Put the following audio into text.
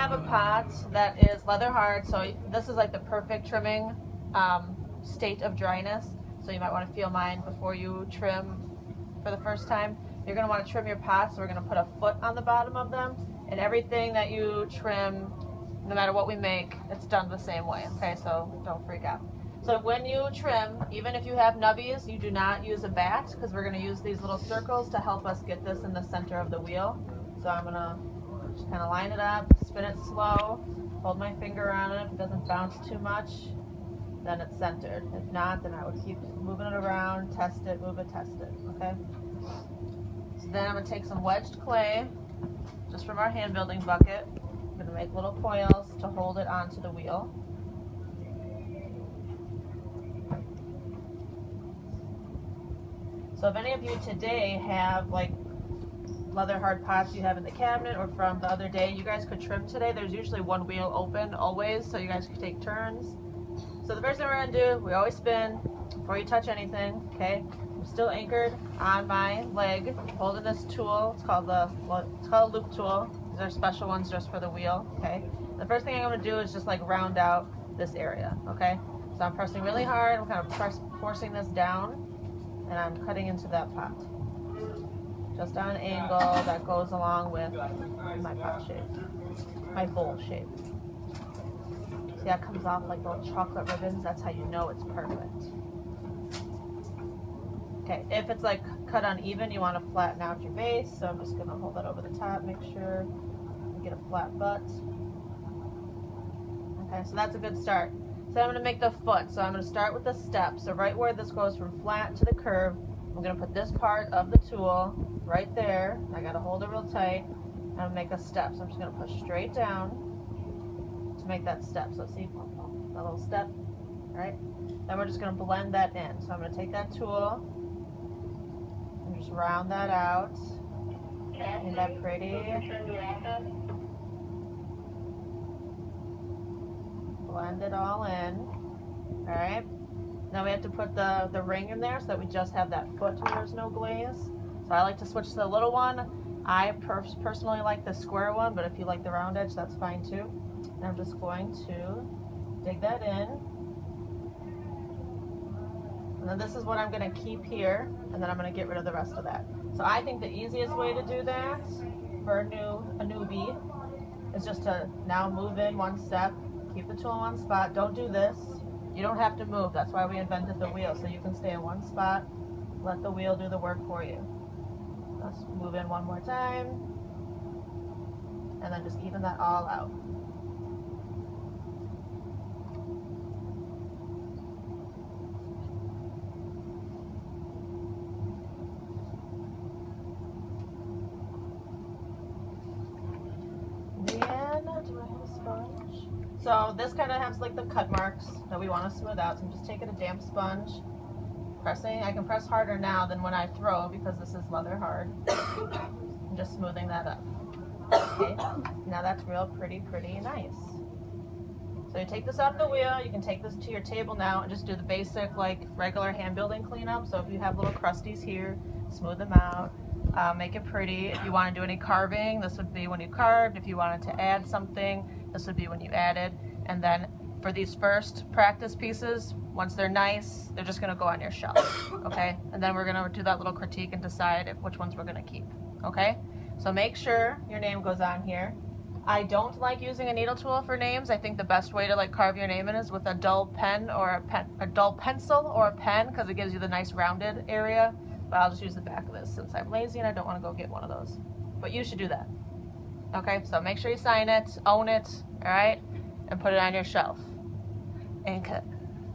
have a pot that is leather hard, so this is like the perfect trimming state of dryness. So you might want to feel mine before you trim for the first time. You're going to want to trim your pots, so we're going to put a foot on the bottom of them, and everything that you trim, no matter what we make, it's done the same way, okay? So don't freak out. So when you trim, even if you have nubbies, you do not use a bat, because we're going to use these little circles to help us get this in the center of the wheel. So I'm going to just kind of line it up, spin it slow, hold my finger on it. If it doesn't bounce too much, then it's centered. If not, then I would keep moving it around, test it, move it, test it, okay? So then I'm going to take some wedged clay, just from our hand building bucket. I'm going to make little coils to hold it onto the wheel. So if any of you today have like leather hard pots you have in the cabinet, or from the other day, you guys could trim today. There's usually one wheel open always, so you guys could take turns. So the first thing we're going to do, we always spin before you touch anything, okay? I'm still anchored on my leg, holding this tool. It's called a loop tool. These are special ones just for the wheel, okay? The first thing I'm going to do is just like round out this area, okay? So I'm pressing really hard. I'm kind of forcing this down, and I'm cutting into that pot. Just on an angle that goes along with my pot shape, my bowl shape. See how it comes off like little chocolate ribbons? That's how you know it's perfect. Okay, if it's like cut uneven, you want to flatten out your base. So I'm just going to hold that over the top, make sure you get a flat butt. Okay, so that's a good start. So I'm going to make the foot. So I'm going to start with the step. So right where this goes from flat to the curve, I'm going to put this part of the tool right there. I got to hold it real tight and make a step. So I'm just going to push straight down to make that step. So see that little step, all right? Then we're just going to blend that in. So I'm going to take that tool and just round that out. Isn't that pretty? Blend it all in, all right? Now we have to put the ring in there so that we just have that foot where there's no glaze. So I like to switch to the little one. I personally like the square one, but if you like the round edge, that's fine too. And I'm just going to dig that in. And then this is what I'm going to keep here, and then I'm going to get rid of the rest of that. So I think the easiest way to do that for a newbie is just to now move in one step, keep the tool in one spot. Don't do this. You don't have to move. That's why we invented the wheel, so you can stay in one spot, let the wheel do the work for you. Let's move in one more time, and then just even that all out. Then, do I have a sponge? So this kind of has like the cut marks that we want to smooth out. So I'm just taking a damp sponge, pressing. I can press harder now than when I throw because this is leather hard. I'm just smoothing that up. Okay, now that's real pretty nice. So you take this off the wheel. You can take this to your table now and just do the basic like regular hand building cleanup. So if you have little crusties here, smooth them out. Make it pretty. If you want to do any carving, this would be when you carved. If you wanted to add something, this would be when you added. And then for these first practice pieces, once they're nice, they're just going to go on your shelf, okay? And then we're going to do that little critique and decide which ones we're going to keep, okay? So make sure your name goes on here. I don't like using a needle tool for names. I think the best way to like carve your name in is with a dull pen or a dull pencil or a pen, because it gives you the nice rounded area. But I'll just use the back of this since I'm lazy and I don't want to go get one of those. But you should do that. Okay, so make sure you sign it, own it, all right? And put it on your shelf. And cut.